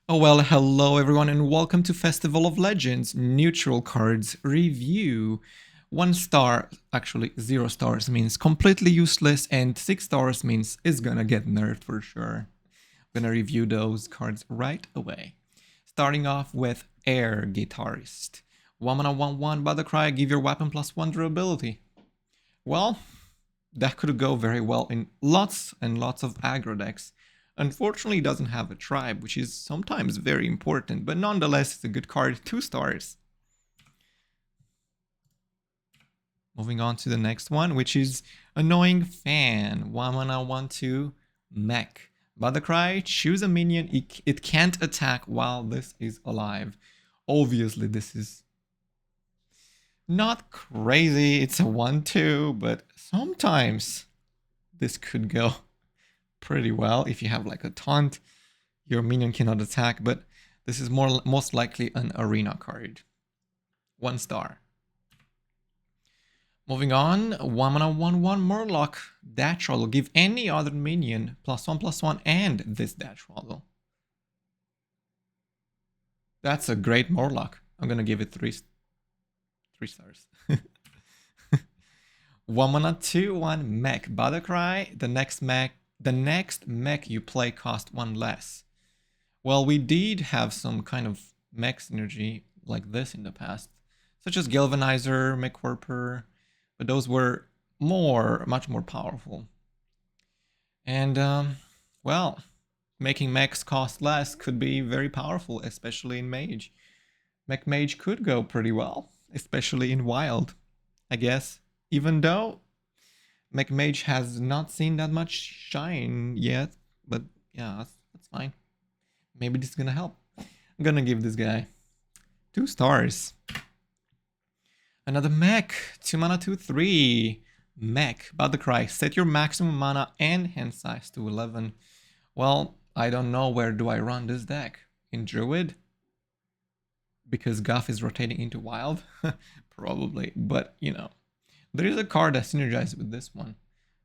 Oh well, hello everyone and welcome to Festival of Legends Neutral Cards Review. 1 star, actually 0 stars means completely useless and 6 stars means it's gonna get nerfed for sure. I'm gonna review those cards right away. Starting off with Air Guitarist. 1 mana 1/1 Battlecry, give your weapon +1 durability. Well, that could go very well in lots and lots of aggro decks. Unfortunately, it doesn't have a tribe, which is sometimes very important, but nonetheless, it's a good card, 2 stars. Moving on to the next one, which is Annoying Fan. 1 mana 1/2 mech. Battlecry, choose a minion. It can't attack while this is alive. Obviously, this is not crazy. It's a 1/2, but sometimes this could go pretty well if you have like a taunt. Your minion cannot attack, but this is most likely an arena card. 1 star. Moving on, 1 mana 1/1 Murloc. Dash Waddle. Give any other minion +1/+1 and this Dash Waddle. That's a great Murloc. I'm gonna give it 3 stars. 1 mana 2/1 Mech. Battlecry. The next mech you play cost 1 less. Well, we did have some kind of mech synergy like this in the past, such as Galvanizer, Mech Warper, but those were much more powerful. And, well, making mechs cost less could be very powerful, especially in Mage. Mech Mage could go pretty well, especially in Wild, I guess, even though Mech Mage has not seen that much shine yet, but yeah, that's fine. Maybe this is gonna help. I'm gonna give this guy 2 stars. Another mech. 2 mana 2/3. Mech. Battlecry. Set your maximum mana and hand size to 11. Well, I don't know where do I run this deck. In Druid? Because Guff is rotating into Wild? Probably. But, you know, there is a card that synergizes with this one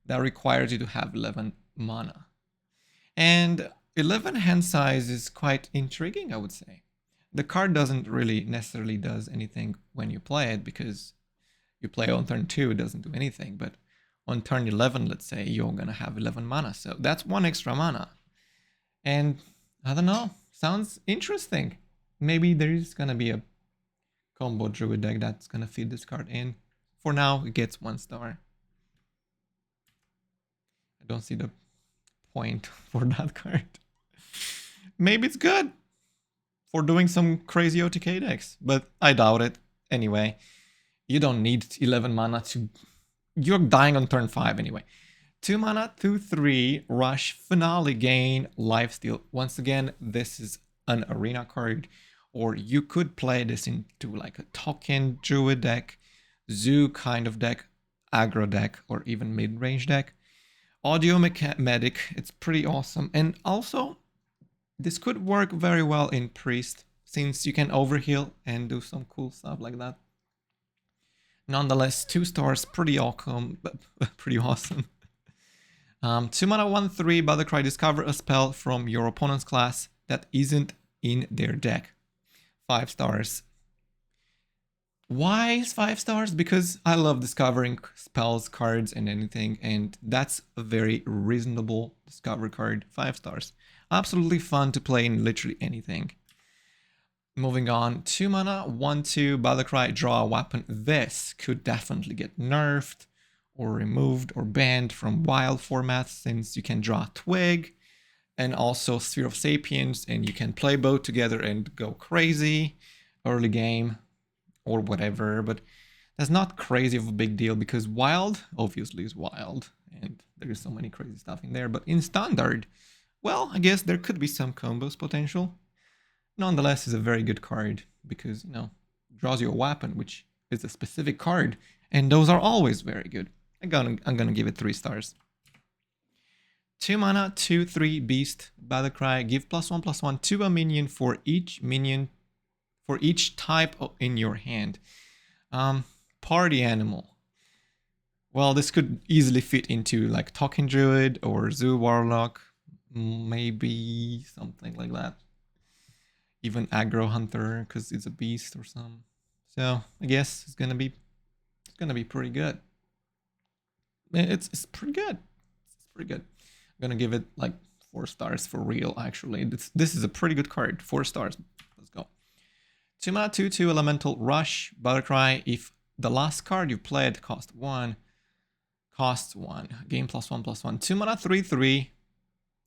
that requires you to have 11 mana. And 11 hand size is quite intriguing, I would say. The card doesn't really necessarily does anything when you play it, because you play on turn 2, it doesn't do anything. But on turn 11, let's say, you're gonna have 11 mana. So that's 1 extra mana. And I don't know, sounds interesting. Maybe there is gonna be a combo Druid deck that's gonna feed this card in. For now, it gets 1 star. I don't see the point for that card. Maybe it's good for doing some crazy OTK decks, but I doubt it. Anyway, you don't need 11 mana to... You're dying on turn 5 anyway. 2 mana, 2/3, Rush, Finale, gain, Lifesteal. Once again, this is an arena card, or you could play this into like a token Druid deck, Zoo kind of deck, aggro deck, or even mid-range deck. Audio Medic, it's pretty awesome. And also, this could work very well in Priest, since you can overheal and do some cool stuff like that. Nonetheless, 2 stars, pretty awesome. 2 mana 1/3, Battlecry, discover a spell from your opponent's class that isn't in their deck. 5 stars. Why is 5 stars? Because I love discovering spells, cards, and anything, and that's a very reasonable discover card. 5 stars. Absolutely fun to play in literally anything. Moving on, 2 mana, 1/2, Battlecry, draw a weapon. This could definitely get nerfed or removed or banned from wild formats, since you can draw Twig and also Sphere of Sapience, and you can play both together and go crazy early game or whatever. But that's not crazy of a big deal, because Wild obviously is Wild and there is so many crazy stuff in there. But in Standard, well, I guess there could be some combos potential. Nonetheless, is a very good card because, you know, draws you a weapon, which is a specific card, and those are always very good. I'm gonna give it 3 stars. 2 mana, 2/3, Beast, Battlecry, give +1/+1 to a minion for each type in your hand. Party animal. Well, this could easily fit into like Talking Druid or Zoo Warlock, maybe something like that. even aggro hunter because it's a beast or something. So I guess it's gonna be pretty good. It's pretty good. It's pretty good. I'm gonna give it like 4 stars for real. Actually, this is a pretty good card. 4 stars. Let's go. 2 mana 2/2 elemental rush Battlecry. If the last card you played costs 1. Game +1/+1. 2 mana 3/3.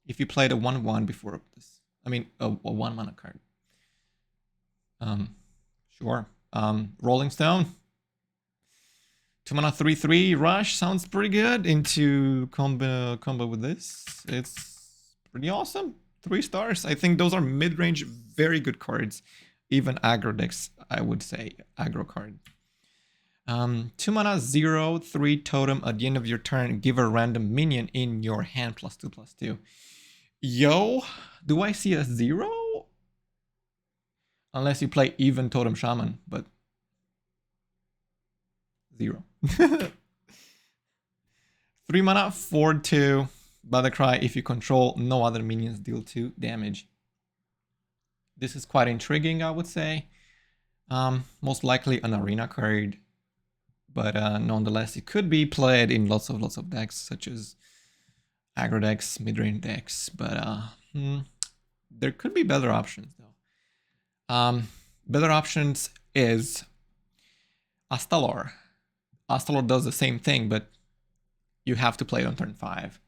If you played a 1/1 before this, I mean a 1 mana card. Sure. Rolling Stone. 2 mana 3/3 rush sounds pretty good into combo with this. It's pretty awesome. 3 stars. I think those are mid-range, very good cards. Even aggro decks, I would say aggro card. 2 mana 0/3 totem at the end of your turn. Give a random minion in your hand +2/+2. Yo, do I see a 0? Unless you play even totem shaman, but 0. 3 mana 4/2 Battlecry. If you control no other minions, deal 2 damage. This is quite intriguing, I would say. Most likely an arena card, but nonetheless, it could be played in lots of decks, such as aggro decks, mid-range decks. But there could be better options though. Better options is Astalor. Astalor does the same thing, but you have to play it on turn 5.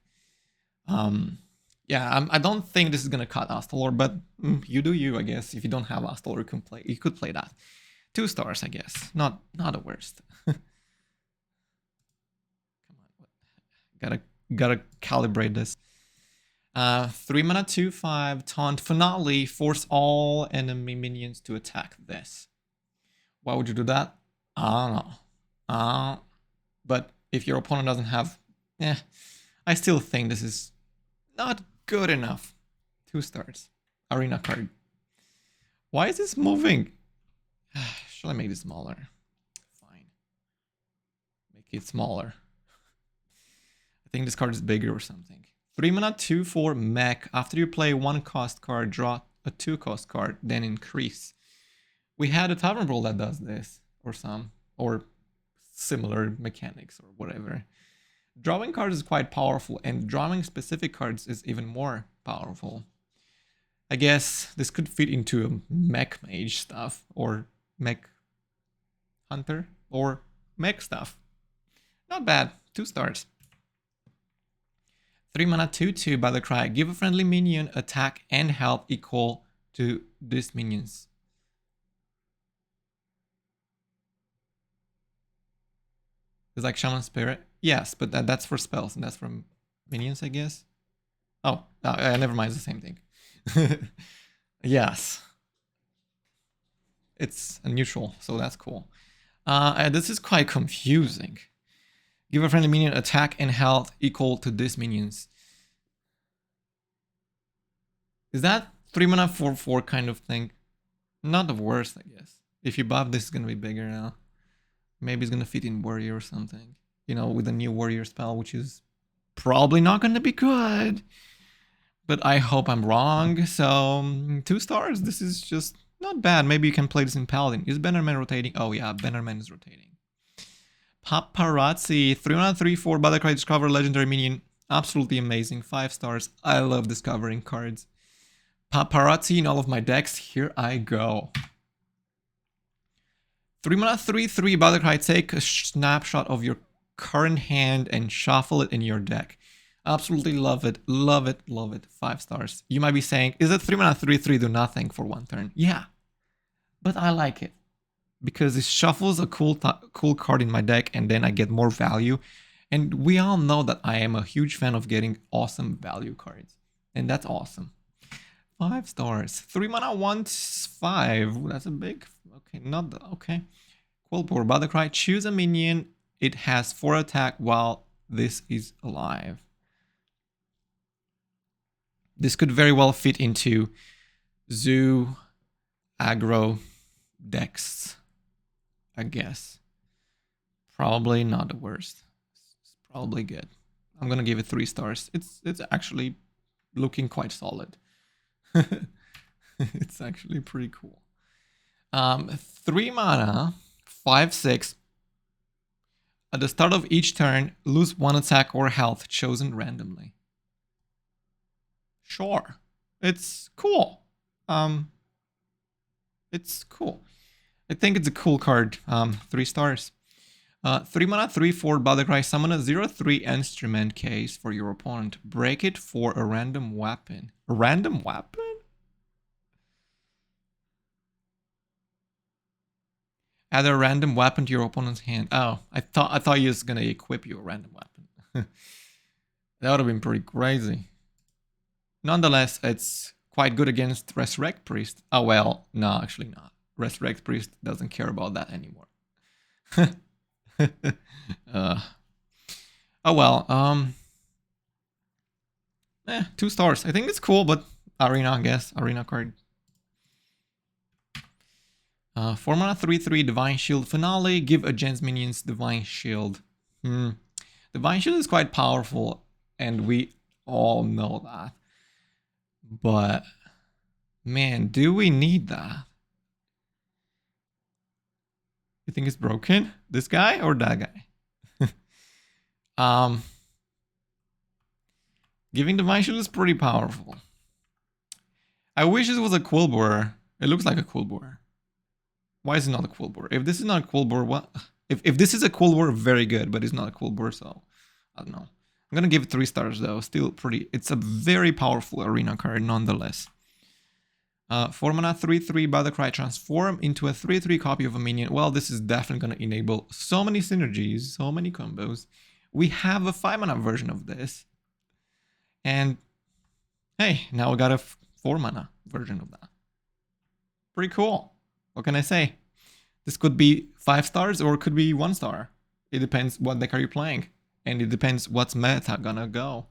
Yeah, I don't think this is gonna cut Astalor, but you do you, I guess. If you don't have Astalor, you could play that. 2 stars, I guess. Not the worst. Come on, gotta calibrate this. 3 mana 2/5 taunt finale. Force all enemy minions to attack this. Why would you do that? I don't know. But if your opponent doesn't have, I still think this is not good enough. 2 stars. Arena card. Why is this moving? Shall I make this smaller? Fine. Make it smaller. I think this card is bigger or something. 3 mana 2/4 mech. After you play 1 cost card, draw a 2 cost card, then increase. We had a Tavern Brawl that does this, or similar mechanics or whatever. Drawing cards is quite powerful, and drawing specific cards is even more powerful. I guess this could fit into a mech mage stuff, or mech hunter, or mech stuff. Not bad. 2 stars. 3 mana 2/2 Battlecry. Give a friendly minion attack and health equal to this minion's. It's like Shaman Spirit. Yes, but that's for spells and that's from minions, I guess. Oh, never mind. It's the same thing. Yes. It's a neutral, so that's cool. This is quite confusing. Give a friendly minion attack and health equal to this minion's. Is that 3 mana 4/4 kind of thing? Not the worst, I guess. If you buff, this is gonna be bigger now. Maybe it's gonna fit in warrior or something. You know, with a new warrior spell, which is probably not gonna be good. But I hope I'm wrong. So 2 stars. This is just not bad. Maybe you can play this in Paladin. Is Bannerman rotating? Oh yeah, Bannerman is rotating. Paparazzi. 3 mana 3/4 Battlecry. Discover legendary minion. Absolutely amazing. 5 stars. I love discovering cards. Paparazzi in all of my decks. Here I go. 3 mana 3/3 Battlecry. Take a snapshot of your current hand and shuffle it in your deck. Absolutely love it. Love it. Love it. 5 stars. You might be saying, is it 3 mana 3/3 do nothing for 1 turn? Yeah. But I like it. Because it shuffles a cool card in my deck and then I get more value. And we all know that I am a huge fan of getting awesome value cards. And that's awesome. 5 stars. 3 mana 1/5. That's a big... Okay, not the... Okay. Quillpower Battlecry. Choose a minion. It has 4 attack while this is alive. This could very well fit into zoo aggro decks, I guess. Probably not the worst. It's probably good. I'm gonna give it 3 stars. It's actually looking quite solid. It's actually pretty cool. 3 mana, 5/6. At the start of each turn, lose 1 attack or health chosen randomly. Sure. It's cool. It's cool. I think it's a cool card. 3 stars. 3 mana, 3/4 Battlecry. Summon a 0/3 instrument case for your opponent. Break it for a random weapon. A random weapon? Add a random weapon to your opponent's hand. Oh, I thought you was gonna equip you a random weapon. That would have been pretty crazy. Nonetheless, it's quite good against Resurrect Priest. Oh well, no, actually not. Resurrect Priest doesn't care about that anymore. Oh well, 2 stars. I think it's cool, but Arena, I guess. Arena card. 4 mana, 3/3 Divine Shield Finale. Give against minions Divine Shield. Divine Shield is quite powerful, and we all know that. But, man, do we need that? You think it's broken? This guy or that guy? Giving Divine Shield is pretty powerful. I wish this was a Quillbore. It looks like a Quillbore. Why is it not a Quillbore? If this is not a Quillbore, what? If this is a Quillbore, very good, but it's not a Quillbore, so I don't know. I'm gonna give it 3 stars though. Still pretty. It's a very powerful arena card nonetheless. 4 mana, 3/3 Battlecry. Transform into a 3/3 copy of a minion. Well, this is definitely gonna enable so many synergies, so many combos. We have a 5 mana version of this. And hey, now we got a 4 mana version of that. Pretty cool. What can I say? This could be 5 stars or it could be 1 star. It depends what deck are you playing. And it depends what's meta gonna go.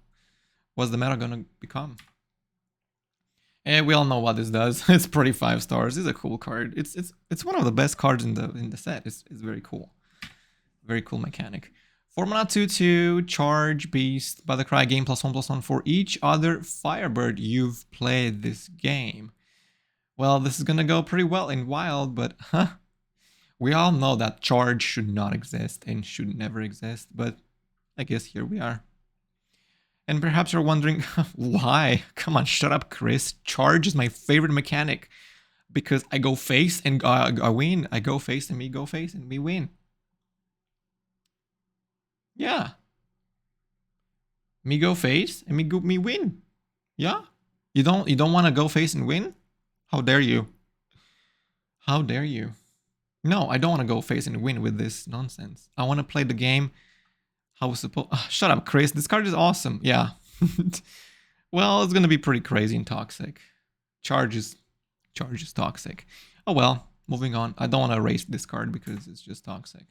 What's the meta gonna become? And we all know what this does. It's pretty 5 stars. It's a cool card. It's one of the best cards in the set. It's very cool. Very cool mechanic. 4 mana, 2/2 Charge Beast Battlecry. Gain +1/+1 for each other Firebird you've played this game. Well, this is gonna go pretty well in Wild, but we all know that Charge should not exist and should never exist, but I guess here we are. And perhaps you're wondering, why? Come on, shut up, Chris. Charge is my favorite mechanic because I go face and I win. I go face and we go face and we win. Yeah. Me go face and me win. Yeah? You don't want to go face and win? How dare you? How dare you? No, I don't want to go face and win with this nonsense. I want to play the game how was supposed. Shut up, Chris. This card is awesome. Yeah. Well, it's gonna be pretty crazy and toxic. Charge is toxic. Oh well. Moving on. I don't want to erase this card because it's just toxic.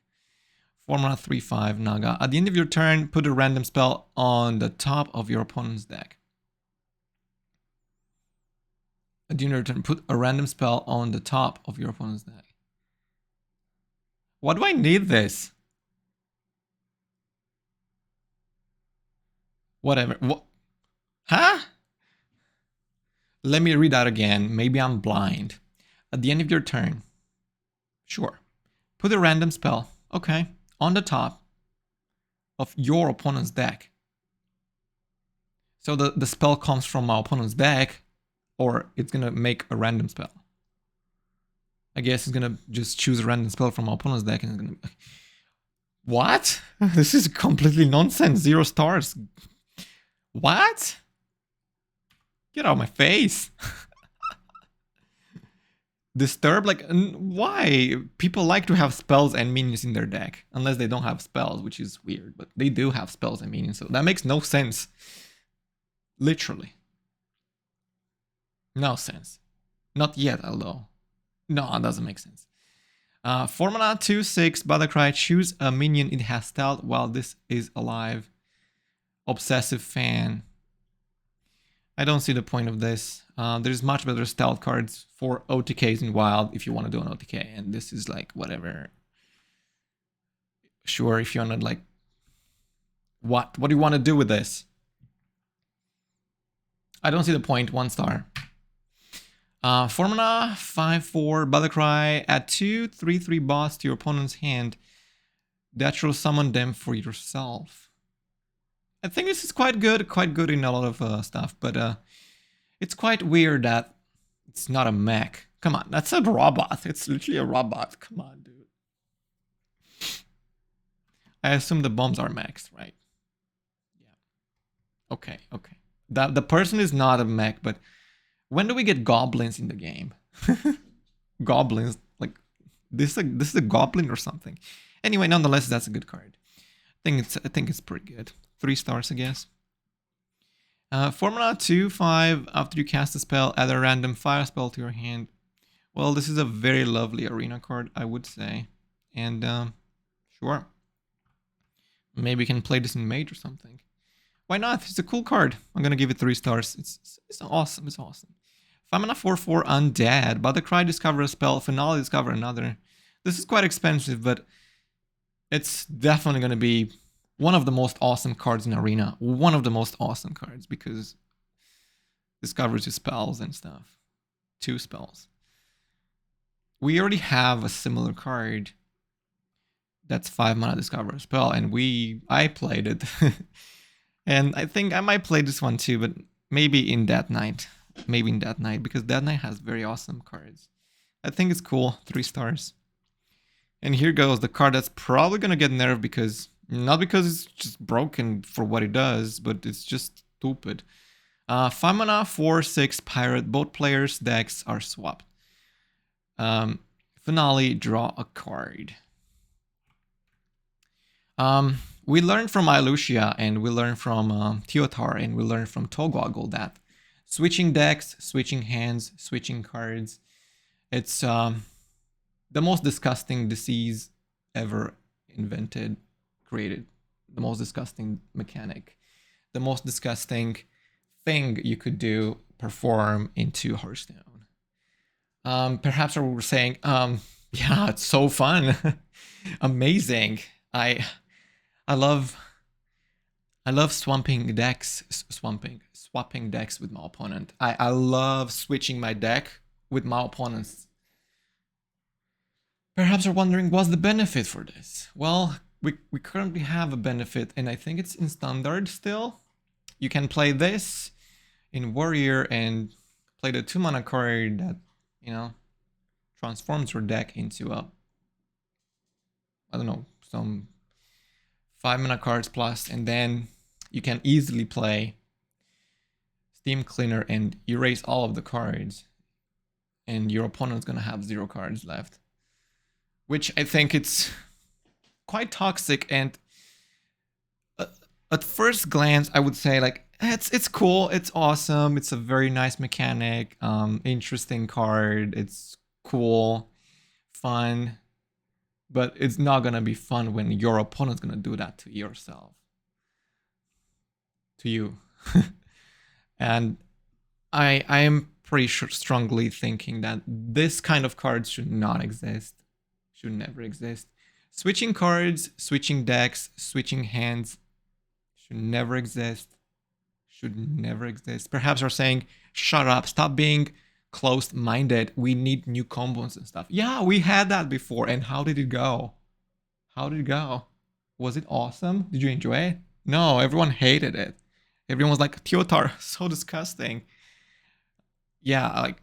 4 mana, 3/5 Naga. At the end of your turn, put a random spell on the top of your opponent's deck. At the end of your turn, put a random spell on the top of your opponent's deck. Why do I need this? Whatever. What? Huh? Let me read that again. Maybe I'm blind. At the end of your turn. Sure. Put a random spell. Okay. On the top of your opponent's deck. So the spell comes from my opponent's deck, or it's gonna make a random spell. I guess it's gonna just choose a random spell from my opponent's deck and it's gonna... What? This is completely nonsense. 0 stars. What? Get out of my face. Disturb? Like, why? People like to have spells and minions in their deck. Unless they don't have spells, which is weird. But they do have spells and minions, so that makes no sense. Literally. No sense. Not yet, although. No, it doesn't make sense. 4 mana, 2/6 Battlecry. Choose a minion it has stealth while this is alive. Obsessive Fan. I don't see the point of this. There's much better stealth cards for OTKs in Wild if you want to do an OTK. And this is like, whatever. Sure, if you want to like... What do you want to do with this? I don't see the point. 1 star. 4 mana, 5/4 Battlecry. Add 2 3/3 bots to your opponent's hand. That will summon them for yourself. I think this is quite good in a lot of stuff, but it's quite weird that it's not a mech. Come on, that's a robot. It's literally a robot. Come on, dude. I assume the bombs are mechs, right? Yeah. Okay, okay. The person is not a mech, but when do we get goblins in the game? Goblins, like this is a goblin or something. Anyway, nonetheless, that's a good card. I think it's pretty good. 3 stars, I guess. 4 mana, 2/5. After you cast a spell, add a random fire spell to your hand. Well, this is a very lovely arena card, I would say. And sure. Maybe we can play this in Mage or something. Why not? It's a cool card. I'm gonna give it 3 stars. It's awesome. It's awesome. 5 mana, 4/4 Undead. Battlecry, discover a spell. Finale, discover another. This is quite expensive, but it's definitely gonna be one of the most awesome cards in Arena. One of the most awesome cards because discovers your spells and stuff. 2 spells. We already have a similar card that's 5 mana discover a spell, and I played it. And I think I might play this one too, but maybe in Death Knight. Maybe in Death Knight, because Death Knight has very awesome cards. I think it's cool. 3 stars. And here goes the card that's probably gonna get nerfed because not because it's just broken for what it does, but it's just stupid. 5 mana, 4/6 pirate. Both players' decks are swapped. Finale, draw a card. We learned from Ilucia, and we learned from Teotar, and we learned from Togwaggle that switching decks, switching hands, switching cards, it's the most disgusting disease ever invented, created. The most disgusting mechanic. The most disgusting thing you could do, perform into Hearthstone. Perhaps we're saying, yeah, it's so fun. Amazing. I love swapping decks with my opponent. I love switching my deck with my opponents. Perhaps you're wondering, what's the benefit for this? Well, we currently have a benefit, and I think it's in standard still. You can play this in Warrior and play the 2 mana card that, you know, transforms your deck into a, I don't know, some 5 mana cards plus, and then you can easily play Steam Cleaner and erase all of the cards, and your opponent's gonna have 0 cards left, which I think it's quite toxic. And at first glance, I would say like it's cool, it's awesome, it's a very nice mechanic, interesting card, it's cool, fun. But it's not gonna be fun when your opponent's gonna do that to yourself. To you. And I am pretty sure, strongly thinking that this kind of cards should not exist. Should never exist. Switching cards, switching decks, switching hands should never exist. Should never exist. Perhaps you're saying, shut up, stop being closed-minded, we need new combos and stuff. Yeah, we had that before, and how did it go? How did it go? Was it awesome? Did you enjoy it? No, everyone hated it. Everyone was like, Teotar, so disgusting. Yeah, like,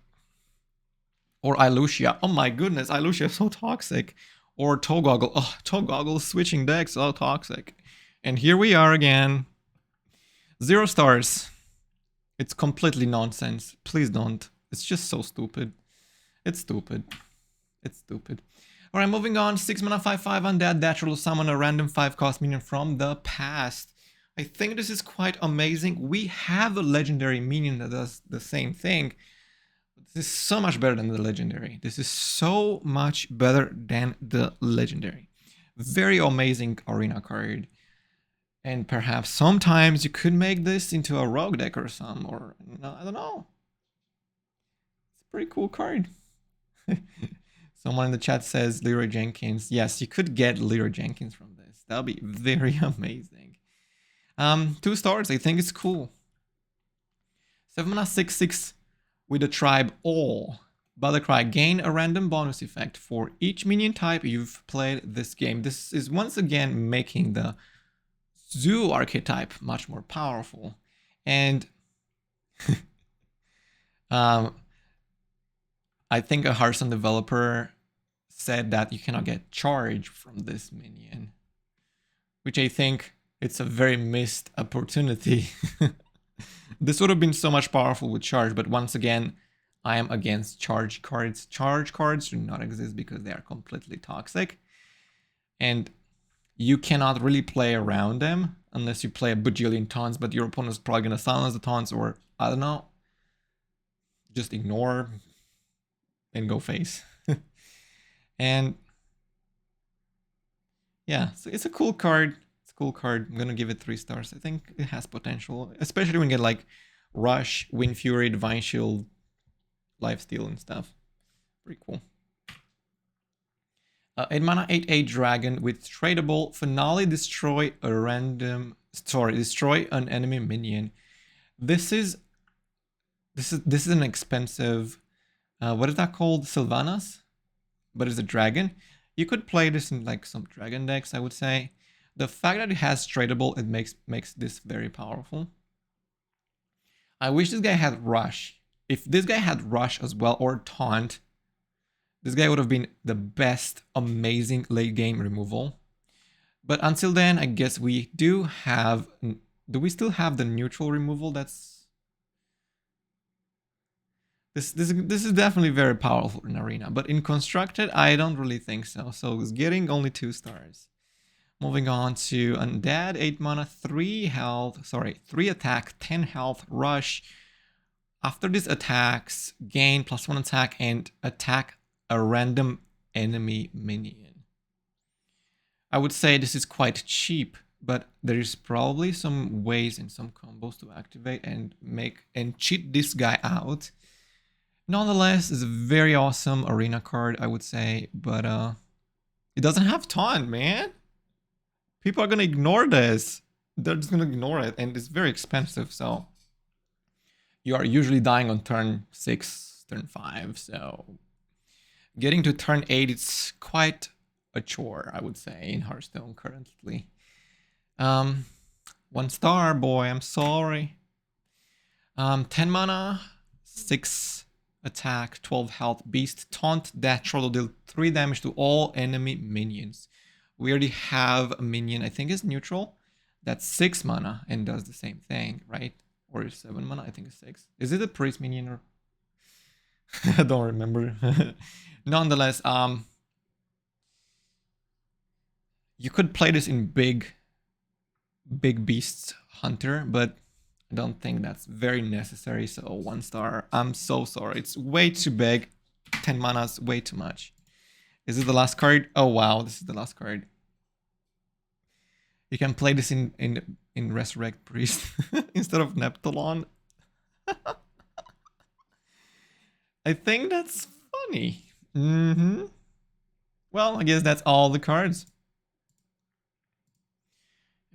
or Ilucia, oh my goodness, Ilucia is so toxic. Or Togwaggle, oh, Togwaggle switching decks, so toxic. And here we are again. 0 stars. It's completely nonsense. Please don't. It's just so stupid. It's stupid. It's stupid. Alright, moving on. 6 mana, 5/5 Undead. That will summon a random 5-cost minion from the past. I think this is quite amazing. We have a legendary minion that does the same thing. This is so much better than the legendary. This is so much better than the legendary. Very amazing arena card. And perhaps sometimes you could make this into a rogue deck or some, or I don't know. Pretty cool card. Someone in the chat says Leroy Jenkins. Yes, you could get Leroy Jenkins from this. That'll be very amazing. 2 stars. I think it's cool. 7 mana, 6/6 with the tribe all. Battlecry, gain a random bonus effect for each minion type you've played this game. This is once again making the Zoo archetype much more powerful. And I think a Hearthstone developer said that you cannot get charge from this minion, which I think it's a very missed opportunity. This would have been so much powerful with charge, but once again, I am against charge cards. Charge cards do not exist because they are completely toxic. And you cannot really play around them unless you play a bajillion taunts, but your opponent's probably going to silence the taunts, or, I don't know, just ignore and go face. And yeah, so it's a cool card. It's a cool card. I'm going to give it 3 stars. I think it has potential, especially when you get like Rush, Wind Fury, Divine Shield, Lifesteal and stuff. Pretty cool. 8 mana, 8/8 dragon with tradable finale. Destroy an enemy minion. This is an expensive. What is that called? Sylvanas, but it's a dragon. You could play this in like some dragon decks, I would say. The fact that it has tradable, it makes this very powerful. I wish this guy had Rush. If this guy had Rush as well, or Taunt, this guy would have been the best, amazing late game removal. But until then, I guess we do have... Do we still have the neutral removal? That's... This is definitely very powerful in Arena. But in Constructed, I don't really think so. So it's getting only 2 stars. Moving on to Undead, 8 mana, 3 health, sorry, 3 attack, 10 health, Rush. After these attacks, gain +1 attack and attack a random enemy minion. I would say this is quite cheap, but there is probably some ways and some combos to activate and cheat this guy out. Nonetheless, it's a very awesome arena card, I would say, but it doesn't have taunt, man. People are gonna ignore this. They're just gonna ignore it, and it's very expensive, so you are usually dying on turn 6, turn 5, so getting to turn 8, it's quite a chore, I would say, in Hearthstone currently. 1 star, boy, I'm sorry. 10 mana, 6 attack, 12 health, beast, taunt, that troll will deal 3 damage to all enemy minions. We already have a minion, I think is neutral, that's 6 mana and does the same thing, right? Or is 7 mana? I think it's 6. Is it a priest minion or... I don't remember. Nonetheless, you could play this in big beasts hunter, but I don't think that's very necessary. So 1 star. I'm so sorry. It's way too big. 10 mana's way too much. Is it the last card? Oh wow, this is the last card. You can play this in Resurrect Priest instead of Neptulon. I think that's funny. Well, I guess that's all the cards.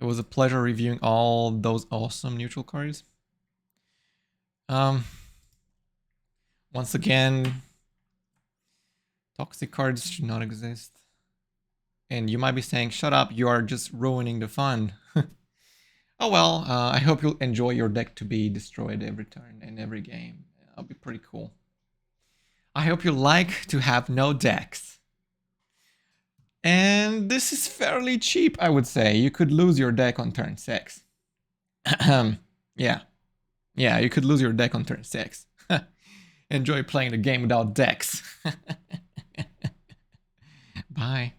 It was a pleasure reviewing all those awesome neutral cards. Once again, toxic cards should not exist. And you might be saying, shut up, you are just ruining the fun. Oh well, I hope you'll enjoy your deck to be destroyed every turn and every game. That'll be pretty cool. I hope you like to have no decks. And this is fairly cheap, I would say. You could lose your deck on turn 6. Yeah, you could lose your deck on turn 6. Enjoy playing the game without decks. Bye.